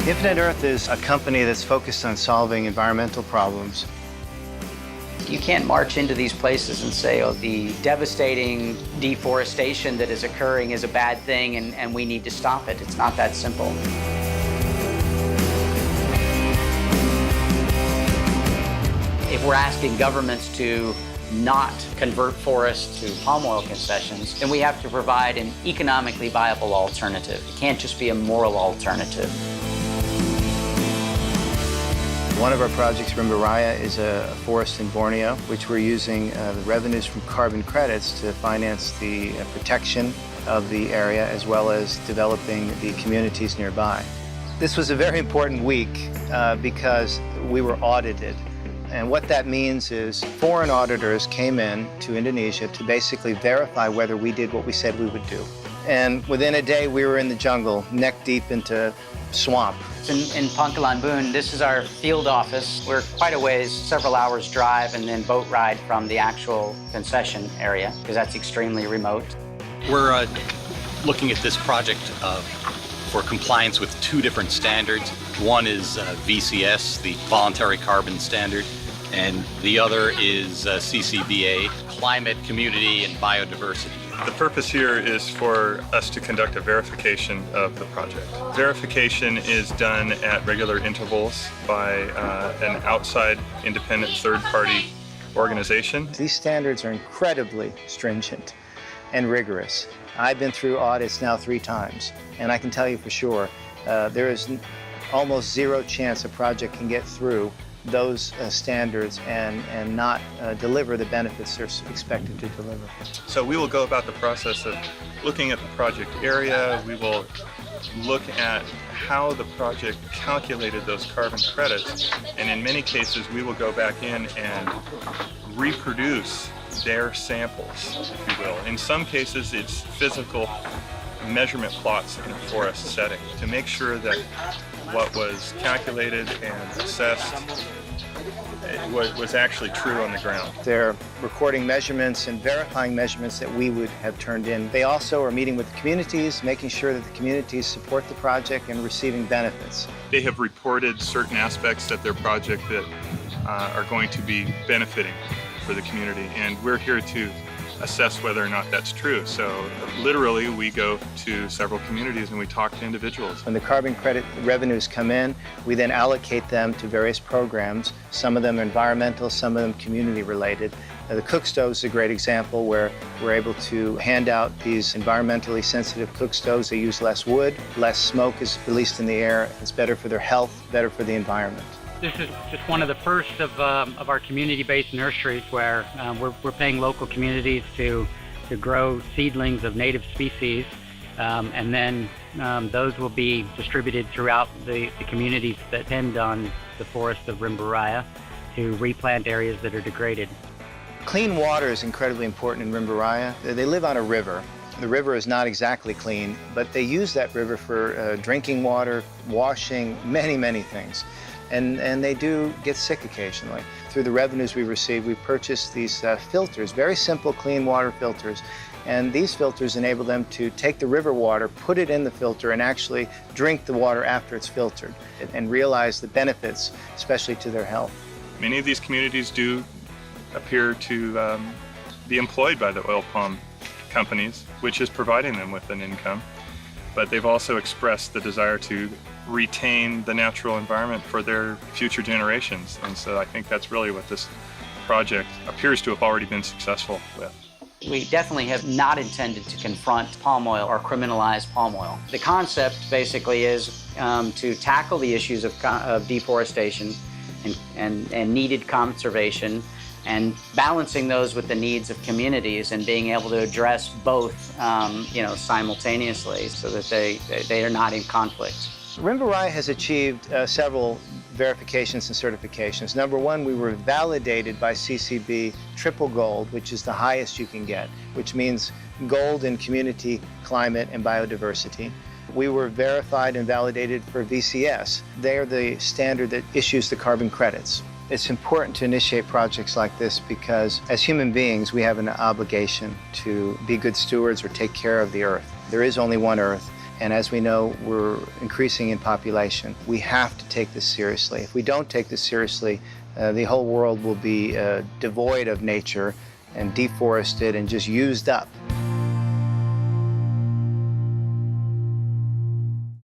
Infinite Earth is a company that's focused on solving environmental problems. You can't march into these places and say, oh, the devastating deforestation that is occurring is a bad thing and we need to stop it. It's not that simple. If we're asking governments to not convert forests to palm oil concessions, then we have to provide an economically viable alternative. It can't just be a moral alternative. One of our projects, Rimbaraya, is a forest in Borneo, which we're using the revenues from carbon credits to finance the protection of the area as well as developing the communities nearby. This was a very important week because we were audited. And what that means is foreign auditors came in to Indonesia to basically verify whether we did what we said we would do. And within a day, we were in the jungle, neck deep into swamp. In Pangkalan Bun, this is our field office. We're quite a ways, several hours drive and then boat ride from the actual concession area, because that's extremely remote. We're looking at this project for compliance with two different standards. One is VCS, the Voluntary Carbon Standard, and the other is CCBA, Climate, Community, and Biodiversity. The purpose here is for us to conduct a verification of the project. Verification is done at regular intervals by an outside independent third-party organization. These standards are incredibly stringent and rigorous. I've been through audits now 3 times, and I can tell you for sure, there is almost zero chance a project can get through those standards and not deliver the benefits they're expected to deliver. So we will go about the process of looking at the project area. We will look at how the project calculated those carbon credits, and in many cases we will go back in and reproduce their samples, if you will. In some cases it's physical measurement plots in a forest setting to make sure that what was calculated and assessed was actually true on the ground. They're recording measurements and verifying measurements that we would have turned in. They also are meeting with the communities, making sure that the communities support the project and receiving benefits. They have reported certain aspects of their project that are going to be benefiting for the community, and we're here to assess whether or not that's true. So literally we go to several communities and we talk to individuals. When the carbon credit revenues come in, we then allocate them to various programs. Some of them are environmental, some of them community related. The cook stove is a great example where we're able to hand out these environmentally sensitive cook stoves. They use less wood, less smoke is released in the air. It's better for their health, better for the environment. This is just one of the first of our community-based nurseries where we're paying local communities to grow seedlings of native species, and then those will be distributed throughout the communities that depend on the forest of Rimbaraya to replant areas that are degraded. Clean water is incredibly important in Rimbaraya. They live on a river. The river is not exactly clean, but they use that river for drinking water, washing, many things. And they do get sick occasionally. Through the revenues we receive, we purchase these filters, very simple clean water filters. And these filters enable them to take the river water, put it in the filter, and actually drink the water after it's filtered and realize the benefits, especially to their health. Many of these communities do appear to be employed by the oil palm companies, which is providing them with an income. But they've also expressed the desire to retain the natural environment for their future generations. And so I think that's really what this project appears to have already been successful with. We definitely have not intended to confront palm oil or criminalize palm oil. The concept basically is to tackle the issues of deforestation and needed conservation, and balancing those with the needs of communities and being able to address both simultaneously so that they are not in conflict. Rimbaraya has achieved several verifications and certifications. Number one, we were validated by CCB triple gold, which is the highest you can get, which means gold in community, climate, and biodiversity. We were verified and validated for VCS. They are the standard that issues the carbon credits. It's important to initiate projects like this because as human beings, we have an obligation to be good stewards or take care of the earth. There is only one earth, And as we know, we're increasing in population. We have to take this seriously. If we don't take this seriously, the whole world will be devoid of nature and deforested and just used up.